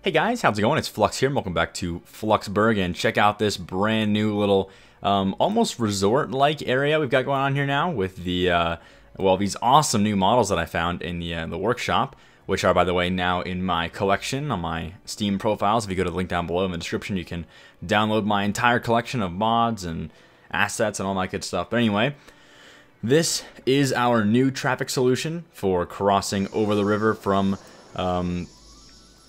Hey guys, how's it going? It's Flux here, and welcome back to Fluxburgh, and check out this brand new little, almost resort-like area we've got going on here now with the, well, these awesome new models that I found in the workshop, which are, by the way, now in my collection on my Steam profiles. If you go to the link down below in the description, you can download my entire collection of mods and assets and all that good stuff. But anyway, this is our new traffic solution for crossing over the river from,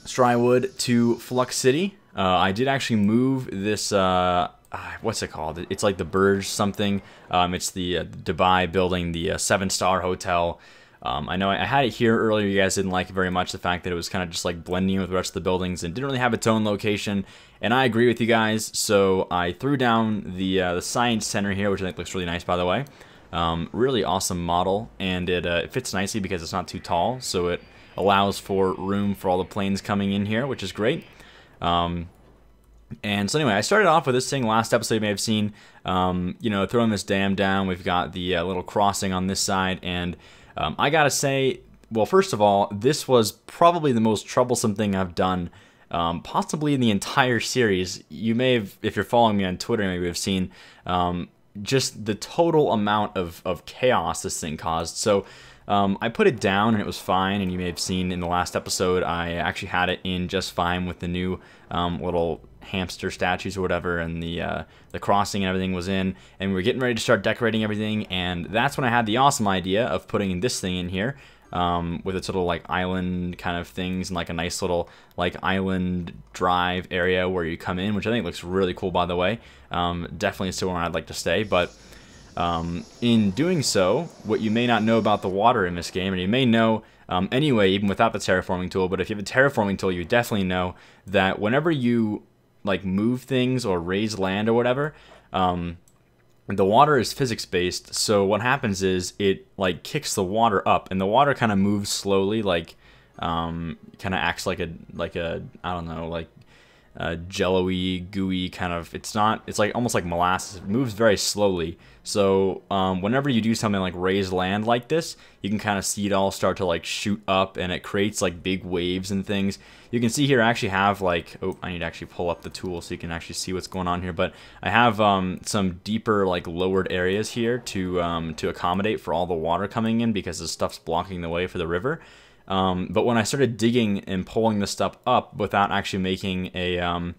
Straywood to Flux City. I did actually move this, what's it called? It's like the Burj something. It's the Dubai building, the 7-star hotel. I know I had it here earlier. You guys didn't like it very much, the fact that it was kind of just like blending in with the rest of the buildings and didn't really have its own location. And I agree with you guys, so I threw down the Science Center here, which I think looks really nice, by the way. Really awesome model, and it fits nicely because it's not too tall, so it allows for room for all the planes coming in here, which is great. And so anyway, I started off with this thing last episode you may have seen, you know, throwing this dam down. We've got the little crossing on this side, and I gotta say, well, first of all, this was probably the most troublesome thing I've done, possibly in the entire series. You may have, if you're following me on Twitter, maybe have seen just the total amount of chaos this thing caused. So I put it down and it was fine, and you may have seen in the last episode I actually had it in just fine with the new little hamster statues or whatever, and the crossing and everything was in, and we were getting ready to start decorating everything, and that's when I had the awesome idea of putting this thing in here with its little like island kind of things and like a nice little like island drive area where you come in, which I think looks really cool, by the way. Definitely still where I'd like to stay, but in doing so, what you may not know about the water in this game, and you may know anyway, even without the terraforming tool, but if you have a terraforming tool, you definitely know that whenever you like move things or raise land or whatever, the water is physics based. So what happens is it like kicks the water up, and the water kind of moves slowly, like kind of acts like a I don't know, like jello-y, gooey kind of. It's like almost like molasses. It moves very slowly. So whenever you do something like raise land like this, you can kind of see it all start to like shoot up, and it creates like big waves and things. You can see here I actually have like, oh, I need to actually pull up the tool so you can actually see what's going on here. But I have some deeper like lowered areas here to accommodate for all the water coming in, because the stuff's blocking the way for the river. But when I started digging and pulling this stuff up without actually making a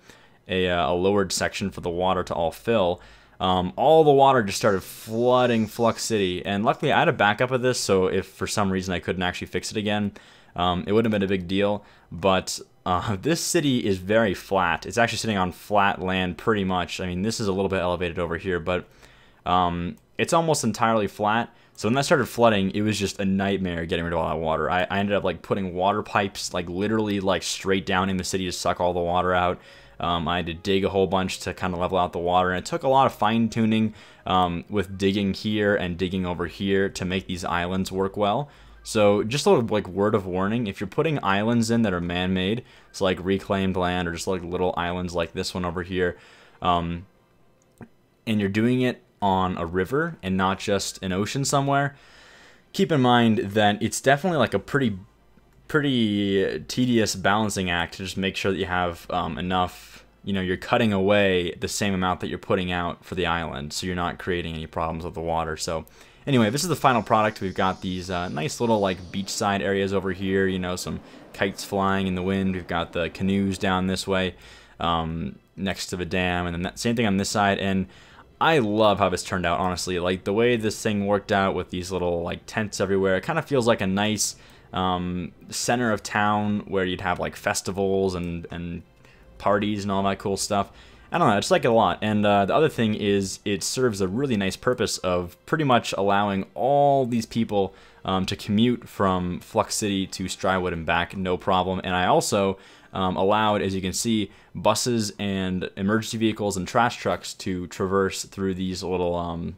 lowered section for the water to all fill, all the water just started flooding Flux City. And luckily I had a backup of this, so if for some reason I couldn't actually fix it again, it wouldn't have been a big deal. But this city is very flat. It's actually sitting on flat land pretty much. I mean, this is a little bit elevated over here, but it's almost entirely flat. So when that started flooding, it was just a nightmare getting rid of all that water. I ended up like putting water pipes like literally like straight down in the city to suck all the water out. I had to dig a whole bunch to kind of level out the water, and it took a lot of fine tuning with digging here and digging over here to make these islands work well. So just a little like word of warning, if you're putting islands in that are man-made, so like reclaimed land or just like little islands like this one over here, and you're doing it on a river and not just an ocean somewhere, keep in mind that it's definitely like a pretty tedious balancing act to just make sure that you have enough, you know, you're cutting away the same amount that you're putting out for the island, so you're not creating any problems with the water. So anyway, this is the final product. We've got these nice little like beachside areas over here, you know, some kites flying in the wind. We've got the canoes down this way next to the dam, and then that same thing on this side. And I love how this turned out, honestly. Like the way this thing worked out with these little like tents everywhere, it kind of feels like a nice center of town where you'd have like festivals and parties and all that cool stuff. I don't know, I just like it a lot. And the other thing is it serves a really nice purpose of pretty much allowing all these people to commute from Flux City to Straywood and back, no problem. And I also allowed, as you can see, buses and emergency vehicles and trash trucks to traverse through these little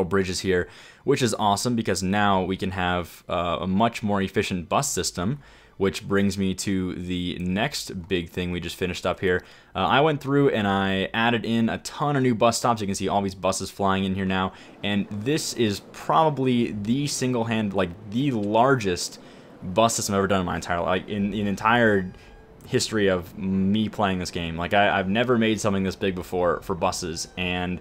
bridges here, which is awesome because now we can have a much more efficient bus system, which brings me to the next big thing we just finished up here. I went through and I added in a ton of new bus stops. You can see all these buses flying in here now, and this is probably the the largest bus system I've ever done in my entire life. Like in entire history of me playing this game. Like, I've never made something this big before for buses, and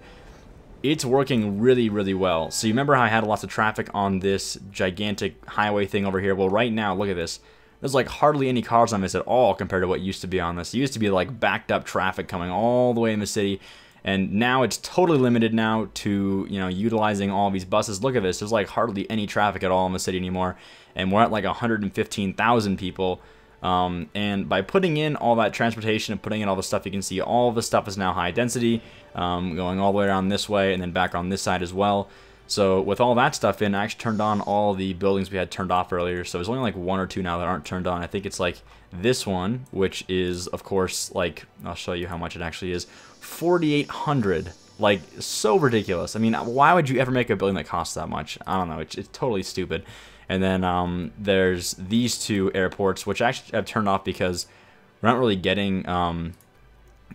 it's working really, really well. So you remember how I had lots of traffic on this gigantic highway thing over here? Well, right now, look at this. There's like hardly any cars on this at all compared to what used to be on this. It used to be like backed up traffic coming all the way in the city, and now it's totally limited now to, you know, utilizing all these buses. Look at this. There's like hardly any traffic at all in the city anymore, and we're at like 115,000 people. And by putting in all that transportation and putting in all the stuff, you can see all the stuff is now high density, going all the way around this way and then back on this side as well. So with all that stuff in, I actually turned on all the buildings we had turned off earlier. So there's only like 1 or 2 now that aren't turned on. I think it's like this one, which is, of course, like, I'll show you how much it actually is, 4,800. Like, so ridiculous. I mean, why would you ever make a building that costs that much? I don't know. It's totally stupid. And then there's these 2 airports, which I actually have turned off because we're not really getting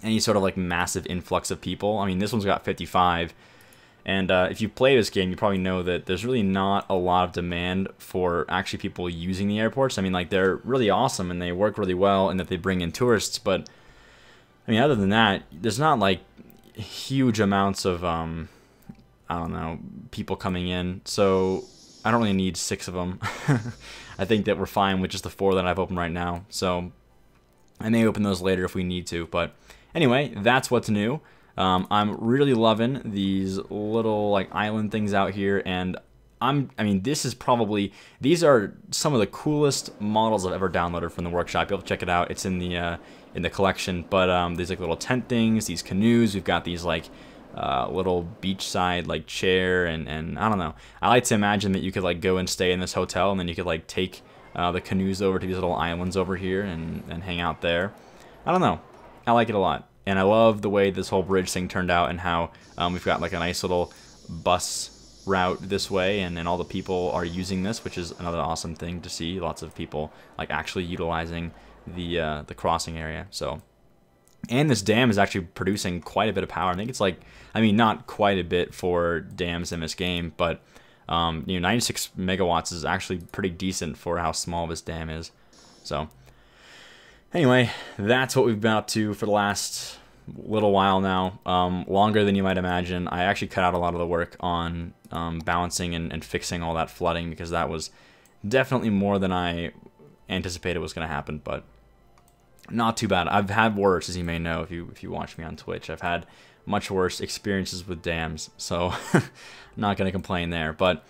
any sort of like massive influx of people. I mean, this one's got 55. And if you play this game, you probably know that there's really not a lot of demand for actually people using the airports. I mean, like, they're really awesome and they work really well and that they bring in tourists. But, I mean, other than that, there's not like huge amounts of, I don't know, people coming in. So I don't really need 6 of them. I think that we're fine with just the 4 that I've opened right now. So I may open those later if we need to. But anyway, that's what's new. I'm really loving these little like island things out here, and I mean, these are some of the coolest models I've ever downloaded from the workshop. You'll have to check it out. It's in the collection. But these like little tent things, these canoes. We've got these like little beachside like chair, and I don't know. I like to imagine that you could like go and stay in this hotel, and then you could like take the canoes over to these little islands over here and hang out there. I don't know. I like it a lot. And I love the way this whole bridge thing turned out, and how we've got like a nice little bus route this way, and all the people are using this, which is another awesome thing to see. Lots of people like actually utilizing the crossing area. So, and this dam is actually producing quite a bit of power. I think it's like, I mean, not quite a bit for dams in this game, but you know, 96 megawatts is actually pretty decent for how small this dam is. So anyway, that's what we've been up to for the last little while now, longer than you might imagine. I actually cut out a lot of the work on balancing and fixing all that flooding, because that was definitely more than I anticipated was going to happen, but not too bad. I've had worse, as you may know if you watch me on Twitch. I've had much worse experiences with dams, so not going to complain there. But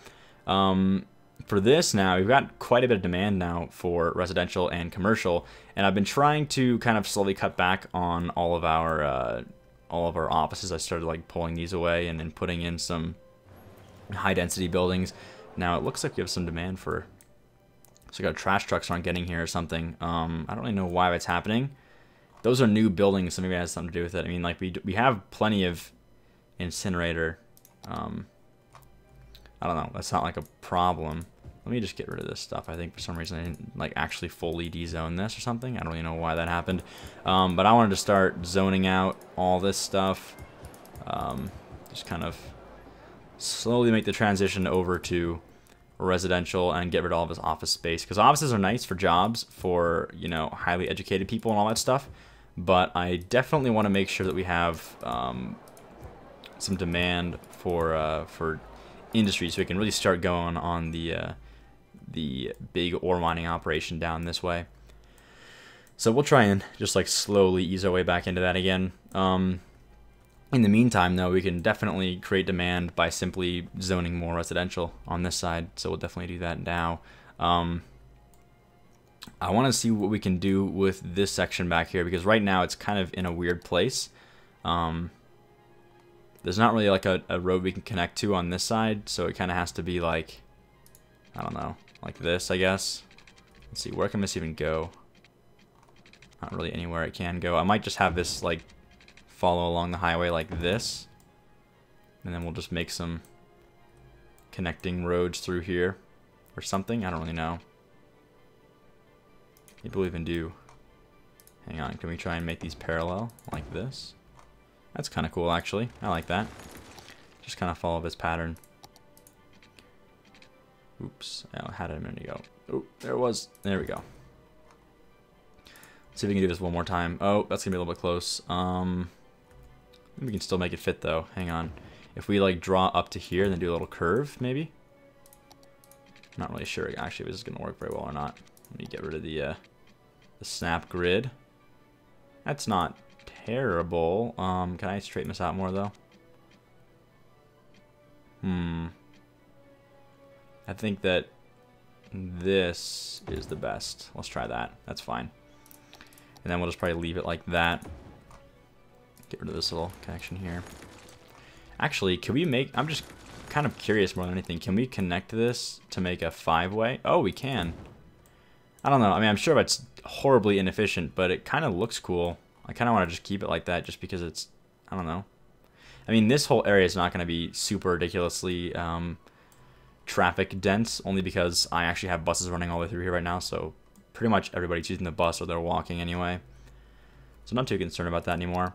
for this now, we've got quite a bit of demand now for residential and commercial, and I've been trying to kind of slowly cut back on all of our offices. I started like pulling these away and then putting in some high density buildings. Now it looks like we have some demand for, so got trash trucks aren't getting here or something. I don't really know why that's happening. Those are new buildings, so maybe it has something to do with it. I mean, like we have plenty of incinerator. I don't know. That's not like a problem. Let me just get rid of this stuff. I think for some reason I didn't like actually fully dezone this or something. I don't really know why that happened. But I wanted to start zoning out all this stuff. Just kind of slowly make the transition over to residential and get rid of all this office space. Because offices are nice for jobs, for, you know, highly educated people and all that stuff. But I definitely want to make sure that we have some demand for industry, so we can really start going on the big ore mining operation down this way. So we'll try and just like slowly ease our way back into that again. In the meantime, though, we can definitely create demand by simply zoning more residential on this side. So we'll definitely do that now. I want to see what we can do with this section back here, because right now it's kind of in a weird place. There's not really like a road we can connect to on this side, so it kind of has to be like, I don't know, like this, I guess. Let's see, where can this even go? Not really anywhere it can go. I might just have this like follow along the highway like this, and then we'll just make some connecting roads through here or something. I don't really know. Maybe we'll even do, hang on, can we try and make these parallel like this? That's kind of cool, actually. I like that. Just kind of follow this pattern. Oops, I had it a minute ago. Oh, there it was. There we go. See if we can do this one more time. Oh, that's gonna be a little bit close. We can still make it fit though. Hang on. If we like draw up to here and then do a little curve, maybe. Not really sure actually if this is gonna work very well or not. Let me get rid of the snap grid. That's not terrible. Can I straighten this out more though? I think that this is the best. Let's try that. That's fine. And then we'll just probably leave it like that. Get rid of this little connection here. Actually, can we make... I'm just kind of curious more than anything. Can we connect this to make a 5-way? Oh, we can. I don't know. I mean, I'm sure it's horribly inefficient, but it kind of looks cool. I kind of want to just keep it like that just because it's... I don't know. I mean, this whole area is not going to be super ridiculously traffic dense, only because I actually have buses running all the way through here right now, so pretty much everybody's using the bus or they're walking anyway. So I'm not too concerned about that anymore.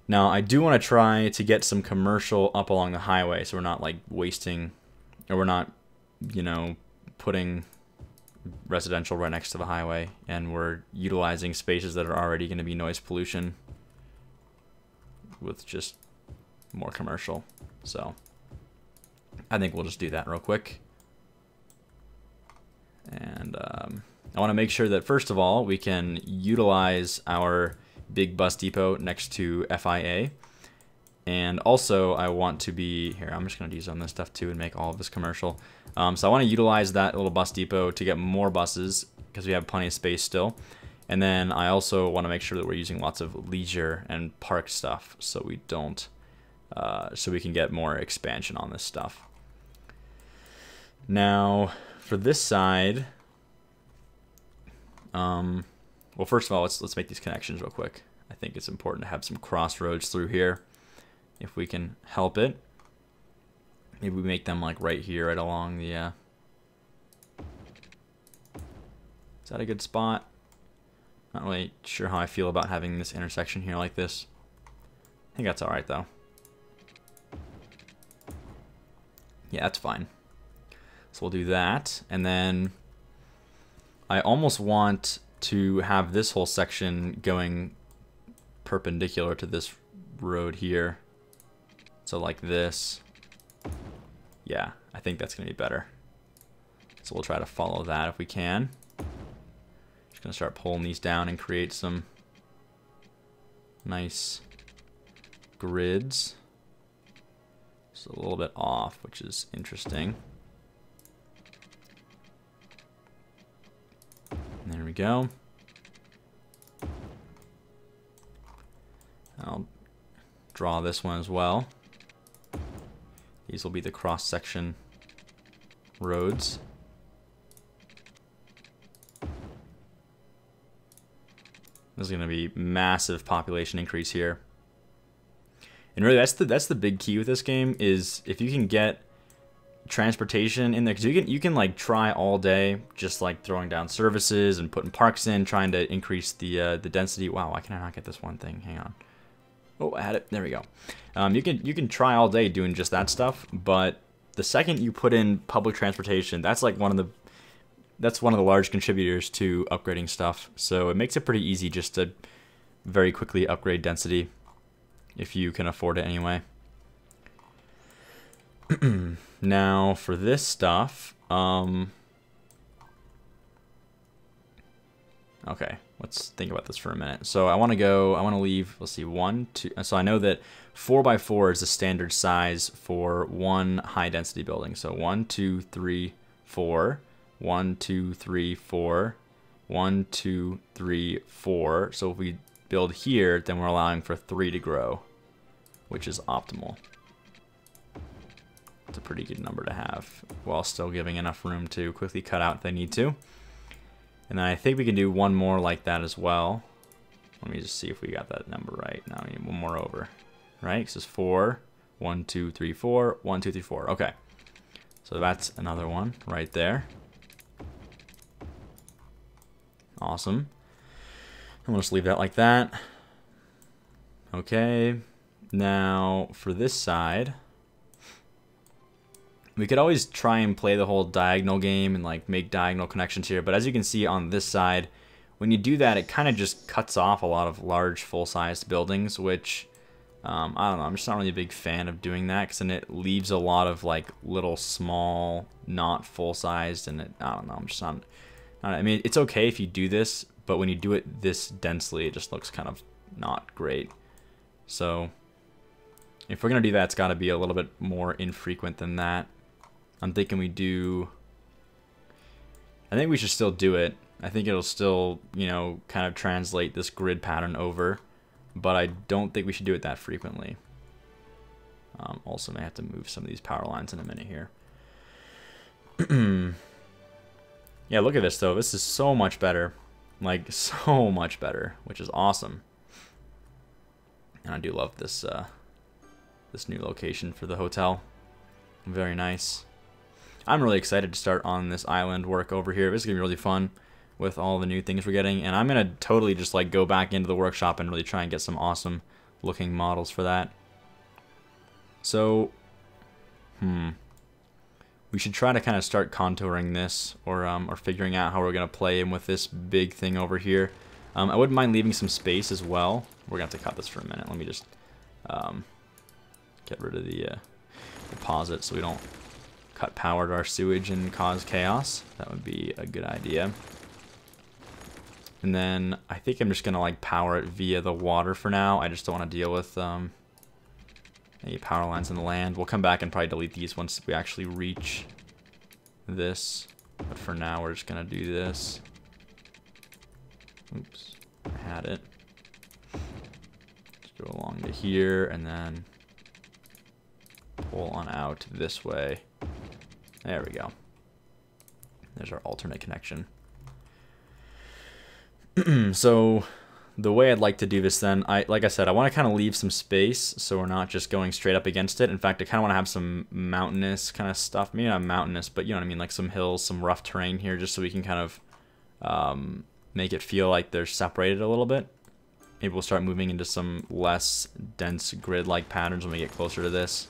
Now, I do want to try to get some commercial up along the highway, so we're not like wasting, or we're not, you know, putting residential right next to the highway, and we're utilizing spaces that are already going to be noise pollution with just more commercial. So I think we'll just do that real quick. And I want to make sure that first of all we can utilize our big bus depot next to FIA, and also I want to be here. I'm just going to use on this stuff too and make all of this commercial. So I want to utilize that little bus depot to get more buses because we have plenty of space still. And then I also want to make sure that we're using lots of leisure and park stuff so we don't, so we can get more expansion on this stuff. Now for this side, well, first of all, let's make these connections real quick. I think it's important to have some crossroads through here if we can help it. Maybe we make them like right here, right along the, is that a good spot? Not really sure how I feel about having this intersection here like this. I think that's alright though. Yeah, that's fine. So we'll do that, and then I almost want to have this whole section going perpendicular to this road here. So like this. Yeah, I think that's going to be better. So we'll try to follow that if we can. Just going to start pulling these down and create some nice grids. Just a little bit off, which is interesting. And there we go. I'll draw this one as well. These will be the cross-section roads. There's going to be massive population increase here. And really that's the big key with this game, is if you can get transportation in there, because you can like try all day just like throwing down services and putting parks in, trying to increase the density. Wow, why can I not get this one thing? Hang on. Oh, I had it. There we go. You can try all day doing just that stuff, but the second you put in public transportation, that's like one of the large contributors to upgrading stuff. So it makes it pretty easy just to very quickly upgrade density if you can afford it anyway. Now for this stuff, okay, let's think about this for a minute. So I want to leave, let's see, 1, 2, so I know that 4x4 is the standard size for one high density building. So 1, 2, 3, 4, 1, 2, 3, 4, 1, 2, 3, 4. So if we build here, then we're allowing for 3 to grow, which is optimal. It's a pretty good number to have, while still giving enough room to quickly cut out if they need to. And then I think we can do one more like that as well. Let me just see if we got that number right. Now we need one more over, right? This is 4, 1, 2, 3, 4, 1, 2, 3, 4. Okay, so that's another one right there. Awesome. And we'll just leave that like that. Okay, now for this side, we could always try and play the whole diagonal game and like make diagonal connections here, but as you can see on this side, when you do that, it kind of just cuts off a lot of large full-sized buildings, which I don't know, I'm just not really a big fan of doing that, because then it leaves a lot of like little small, not full-sized, and I don't know, I'm just not, I mean, it's okay if you do this, but when you do it this densely, it just looks kind of not great. So if we're gonna do that, it's got to be a little bit more infrequent than that. I'm thinking I think we should still do it. I think it'll still, you know, kind of translate this grid pattern over, but I don't think we should do it that frequently. Also, may have to move some of these power lines in a minute here. Yeah, look at this though. This is so much better, like so much better, which is awesome. And I do love this this new location for the hotel. Very nice. I'm really excited to start on this island work over here. This is gonna be really fun with all the new things we're getting, and I'm gonna totally just like go back into the workshop and really try and get some awesome looking models for that. So we should try to kind of start contouring this, or figuring out how we're gonna play in with this big thing over here. I wouldn't mind leaving some space as well. We're gonna have to cut this for a minute. Let me just get rid of the deposit so we don't cut power to our sewage and cause chaos. That would be a good idea. And then I think I'm just gonna like power it via the water for now. I just don't want to deal with any power lines in the land. We'll come back and probably delete these once we actually reach this. But for now, we're just gonna do this. Oops, I had it. Just go along to here and then pull on out this way. There we go. There's our alternate connection. So the way I'd like to do this then, like I said, I want to kind of leave some space so we're not just going straight up against it. In fact, I kind of want to have some mountainous kind of stuff. Maybe not mountainous, but you know what I mean, like some hills, some rough terrain here, just so we can kind of make it feel like they're separated a little bit. Maybe we'll start moving into some less dense grid-like patterns when we get closer to this.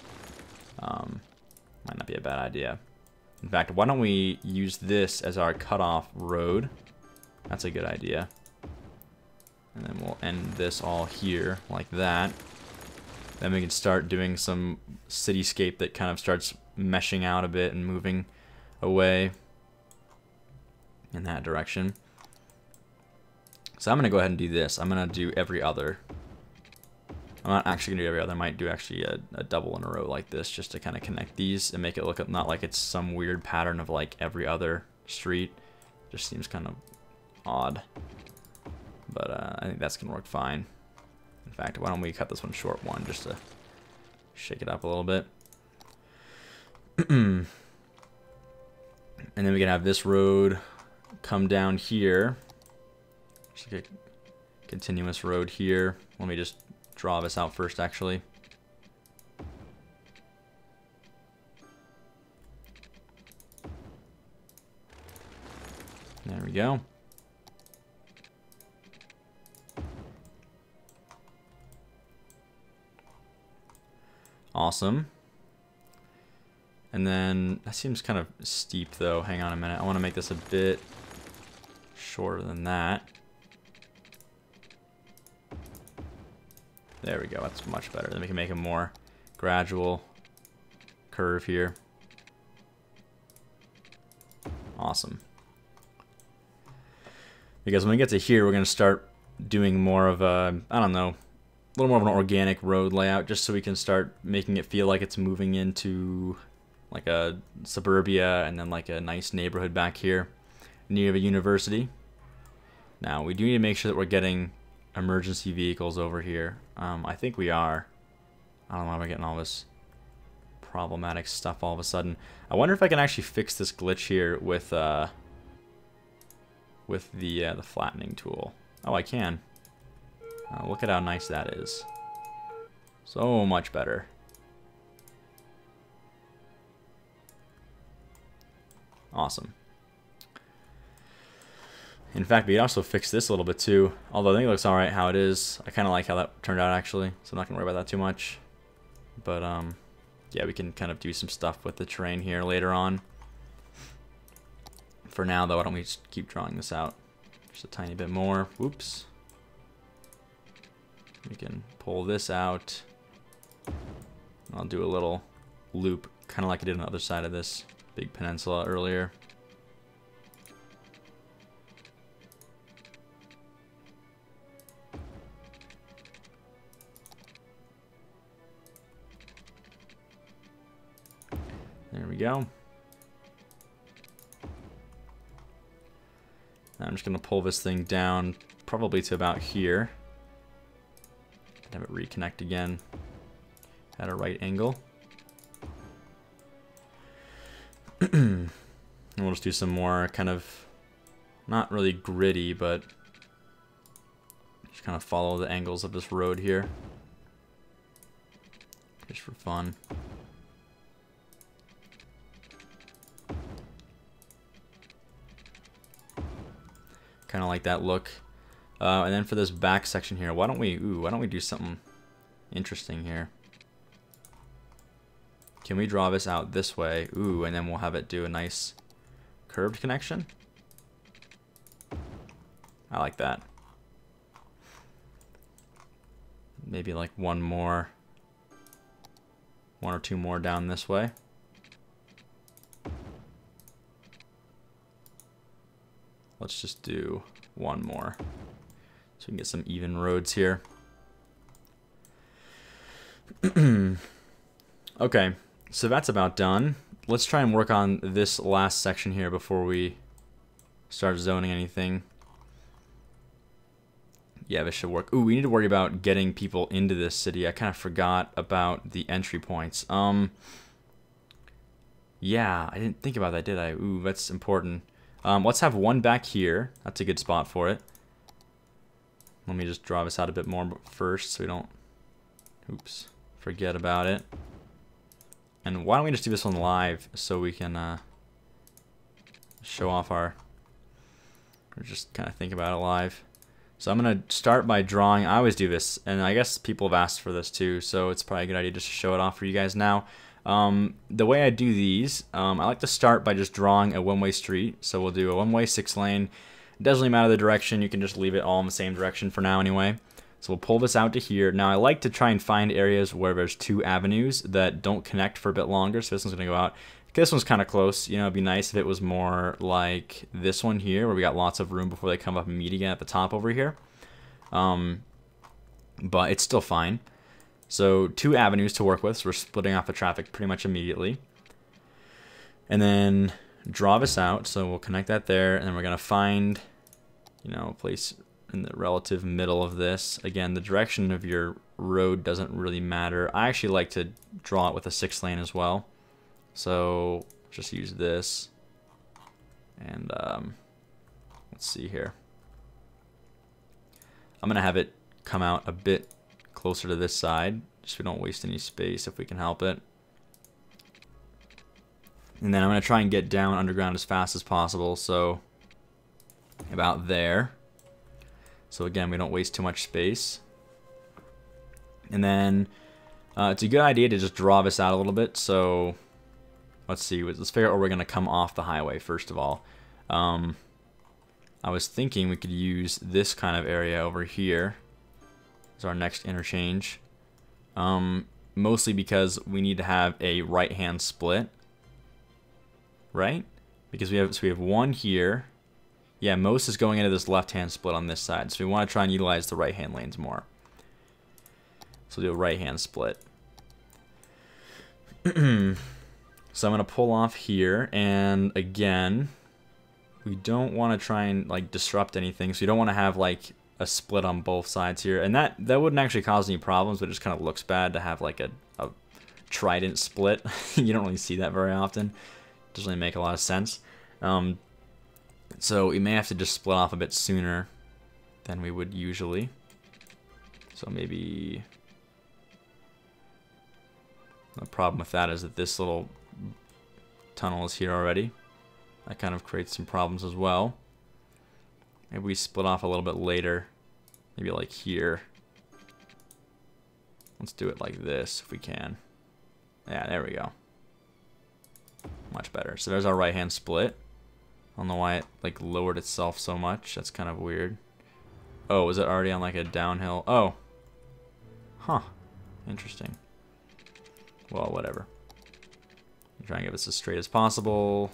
Might not be a bad idea. In fact, why don't we use this as our cutoff road? That's a good idea. And then we'll end this all here like that. Then we can start doing some cityscape that kind of starts meshing out a bit and moving away in that direction. So I'm going to go ahead and do this. I'm going to do every other. I'm not actually going to do every other. I might do actually a double in a row like this just to kind of connect these and make it look not like it's some weird pattern of like every other street. Just seems kind of odd. But I think that's going to work fine. In fact, why don't we cut this one short one just to shake it up a little bit. And then we can have this road come down here. Just like a continuous road here. Let me just draw this out first, actually. There we go. Awesome. And then that seems kind of steep though. Hang on a minute. I want to make this a bit shorter than that. There we go. That's much better. Then we can make a more gradual curve here. Awesome. Because when we get to here, we're going to start doing more of a, I don't know, a little more of an organic road layout, just so we can start making it feel like it's moving into like a suburbia and then like a nice neighborhood back here near the university. Now, we do need to make sure that we're getting emergency vehicles over here. I think we are. I don't know why we're getting all this problematic stuff all of a sudden. I wonder if I can actually fix this glitch here with the flattening tool. Oh, I can. Look at how nice that is. So much better. Awesome. In fact, we also fixed this a little bit too. Although I think it looks alright how it is. I kind of like how that turned out actually. So I'm not going to worry about that too much. But yeah, we can kind of do some stuff with the terrain here later on. For now though, why don't we just keep drawing this out. Just a tiny bit more. Whoops. We can pull this out. I'll do a little loop, kind of like I did on the other side of this big peninsula earlier. There we go. Now I'm just going to pull this thing down probably to about here. Have it reconnect again at a right angle. And we'll just do some more kind of, not really gritty, but just kind of follow the angles of this road here. Just for fun. Kind of like that look. And then for this back section here, why don't we do something interesting here? Can we draw this out this way? Ooh, and then we'll have it do a nice curved connection. I like that. Maybe like one or two more down this way. Let's just do one more, so we can get some even roads here. Okay, so that's about done. Let's try and work on this last section here before we start zoning anything. Yeah, this should work. Ooh, we need to worry about getting people into this city. I kind of forgot about the entry points. Yeah, I didn't think about that, did I? Ooh, that's important. Let's have one back here. That's a good spot for it. Let me just draw this out a bit more first so we don't, oops, forget about it. And why don't we just do this one live so we can show off our, or just kind of think about it live. So I'm going to start by drawing. I always do this, and I guess people have asked for this too, so it's probably a good idea just to show it off for you guys now. The way I do these, I like to start by just drawing a one-way street. So we'll do a one-way 6-lane. It doesn't really matter the direction. You can just leave it all in the same direction for now anyway. So we'll pull this out to here. Now I like to try and find areas where there's 2 avenues that don't connect for a bit longer. So this one's going to go out. This one's kind of close. You know, it'd be nice if it was more like this one here, where we got lots of room before they come up and meet again at the top over here. But it's still fine. So 2 avenues to work with, so we're splitting off the traffic pretty much immediately. And then draw this out, so we'll connect that there, and then we're going to find, you know, a place in the relative middle of this. Again, the direction of your road doesn't really matter. I actually like to draw it with a 6-lane as well. So just use this. And let's see here. I'm going to have it come out a bit closer to this side, so we don't waste any space if we can help it. And then I'm going to try and get down underground as fast as possible, so about there. So again, we don't waste too much space. And then it's a good idea to just draw this out a little bit. So let's see, let's figure out where we're going to come off the highway first of all. I was thinking we could use this kind of area over here as our next interchange. Mostly because we need to have a right-hand split, right? Because we have one here. Yeah, most is going into this left-hand split on this side, so we want to try and utilize the right-hand lanes more. So we'll do a right-hand split. So I'm going to pull off here, and again, we don't want to try and like disrupt anything, so you don't want to have like a split on both sides here, and that wouldn't actually cause any problems, but it just kind of looks bad to have like a trident split. You don't really see that very often. Doesn't really make a lot of sense. So we may have to just split off a bit sooner than we would usually. So maybe the problem with that is that this little tunnel is here already. That kind of creates some problems as well. Maybe we split off a little bit later. Maybe like here. Let's do it like this if we can. Yeah, there we go. Much better. So there's our right-hand split. I don't know why it like lowered itself so much. That's kind of weird. Oh, was it already on like a downhill? Oh. Huh. Interesting. Well, whatever. Try and get this as straight as possible.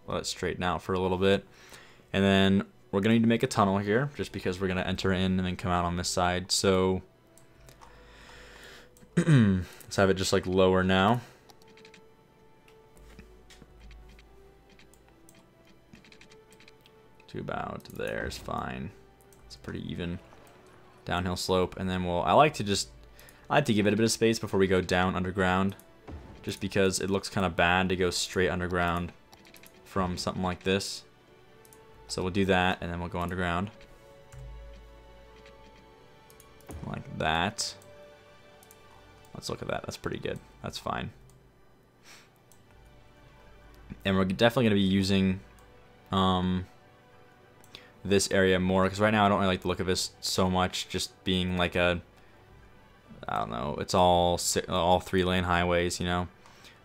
Let it straighten out for a little bit. And then we're going to need to make a tunnel here, just because we're going to enter in and then come out on this side. So let's have it just like lower now. To about there is fine. It's pretty even downhill slope. And then I like to give it a bit of space before we go down underground, just because it looks kind of bad to go straight underground from something like this. So we'll do that, and then we'll go underground. Like that. Let's look at that. That's pretty good. That's fine. And we're definitely going to be using this area more, because right now I don't really like the look of this so much, just being like a, I don't know, it's all 3-lane highways, you know.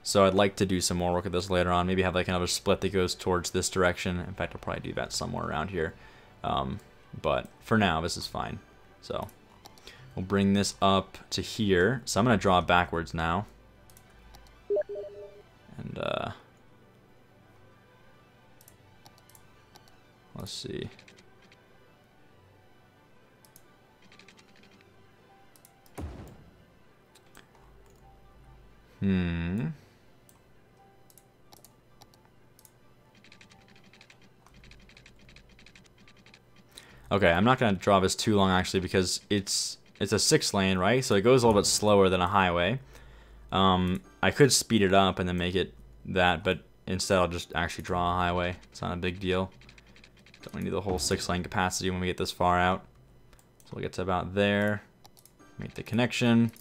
So I'd like to do some more work with this later on. Maybe have like another split that goes towards this direction. In fact, I'll probably do that somewhere around here. But for now, this is fine. So we'll bring this up to here. So I'm going to draw backwards now. And let's see. Okay, I'm not going to draw this too long actually, because it's a 6-lane, right? So it goes a little bit slower than a highway. I could speed it up and then make it that, but instead I'll just actually draw a highway. It's not a big deal. Don't need the whole 6-lane capacity when we get this far out. So we'll get to about there. Make the connection.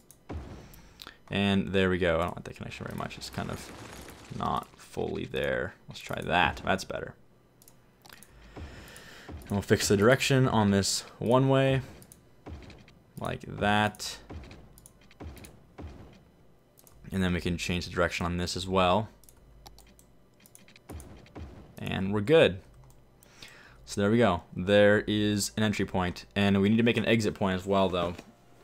And there we go. I don't like the connection very much. It's kind of not fully there. Let's try that. That's better. And we'll fix the direction on this one way. Like that. And then we can change the direction on this as well. And we're good. So there we go. There is an entry point. And we need to make an exit point as well, though.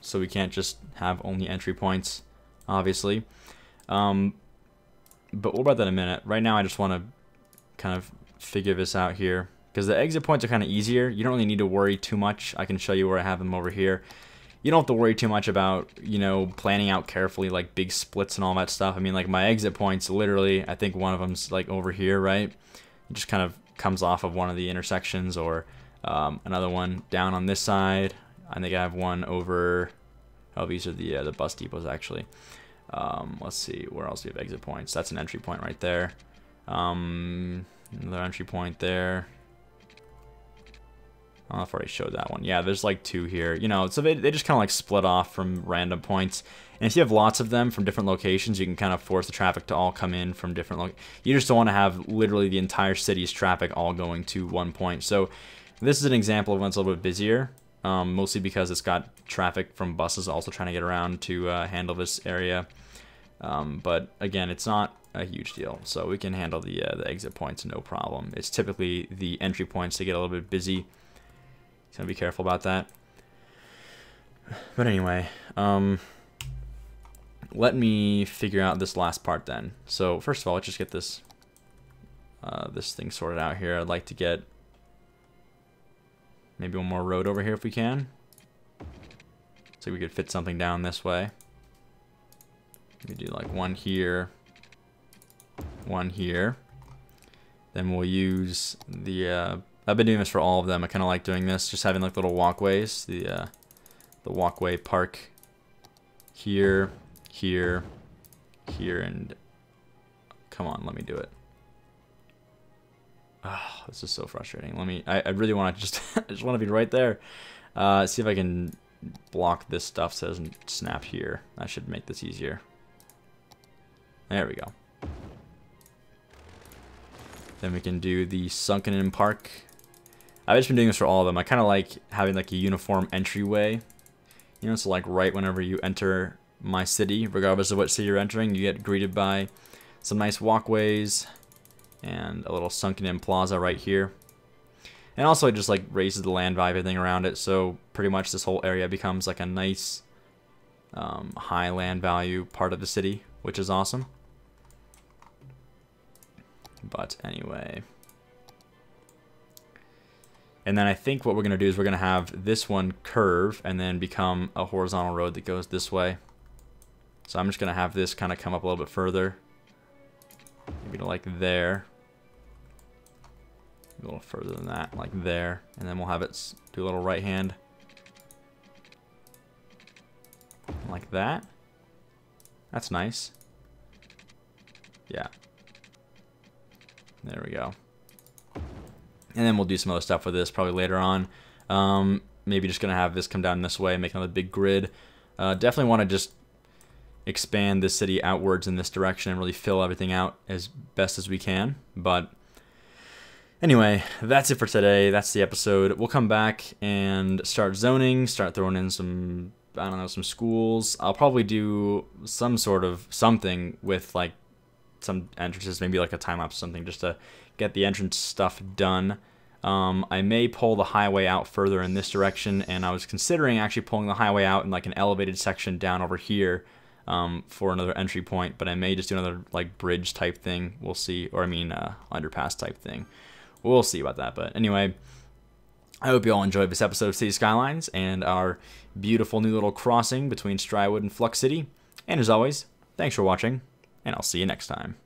So we can't just have only entry points, obviously. But we'll about that in a minute. Right now I just want to kind of figure this out here, because the exit points are kind of easier. You don't really need to worry too much. I can show you where I have them over here. You don't have to worry too much about, you know, planning out carefully like big splits and all that stuff. I mean, like my exit points, literally, I think one of them's like over here, right? It just kind of comes off of one of the intersections, or another one down on this side. I think I have one over. Oh, these are the bus depots actually. Let's see, where else do we have exit points? That's an entry point right there. Another entry point there. I don't know if I already showed that one. Yeah, there's like 2 here. You know, so they just kind of like split off from random points. And if you have lots of them from different locations, you can kind of force the traffic to all come in from different You just don't want to have literally the entire city's traffic all going to one point. So this is an example of when it's a little bit busier. Mostly because it's got traffic from buses also trying to get around to handle this area. But again, it's not a huge deal. So we can handle the exit points no problem. It's typically the entry points that get a little bit busy. So be careful about that. But anyway, let me figure out this last part then. So first of all, let's just get this this thing sorted out here. I'd like to get maybe one more road over here if we can. So we could fit something down this way. We do like one here, one here. Then we'll use the I've been doing this for all of them. I kind of like doing this, just having like little walkways. The walkway park here, here, here, and come on, let me do it. Oh, this is so frustrating. Let me. I really want to just. I just want to be right there. See if I can block this stuff so it doesn't snap here. That should make this easier. There we go. Then we can do the sunken in park. I've just been doing this for all of them. I kind of like having like a uniform entryway. You know, so like right whenever you enter my city, regardless of what city you're entering, you get greeted by some nice walkways and a little sunken in plaza right here. And also it just like raises the land value, everything around it, so pretty much this whole area becomes like a nice high land value part of the city, which is awesome. But anyway, and then I think what we're going to do is we're going to have this one curve and then become a horizontal road that goes this way. So I'm just going to have this kind of come up a little bit further, maybe to like there. A little further than that, like there, and then we'll have it do a little right hand like that. That's nice. Yeah, there we go. And then we'll do some other stuff with this probably later on. Maybe just gonna have this come down this way, make another big grid. Definitely want to just expand this city outwards in this direction and really fill everything out as best as we can. But anyway, that's it for today. That's the episode. We'll come back and start zoning, start throwing in some, I don't know, some schools. I'll probably do some sort of something with like some entrances, maybe like a time lapse or something, just to get the entrance stuff done. I may pull the highway out further in this direction, and I was considering actually pulling the highway out in like an elevated section down over here for another entry point, but I may just do another like bridge type thing. We'll see, or I mean underpass type thing. We'll see about that. But anyway, I hope you all enjoyed this episode of City Skylines and our beautiful new little crossing between Strywood and Flux City. And as always, thanks for watching, and I'll see you next time.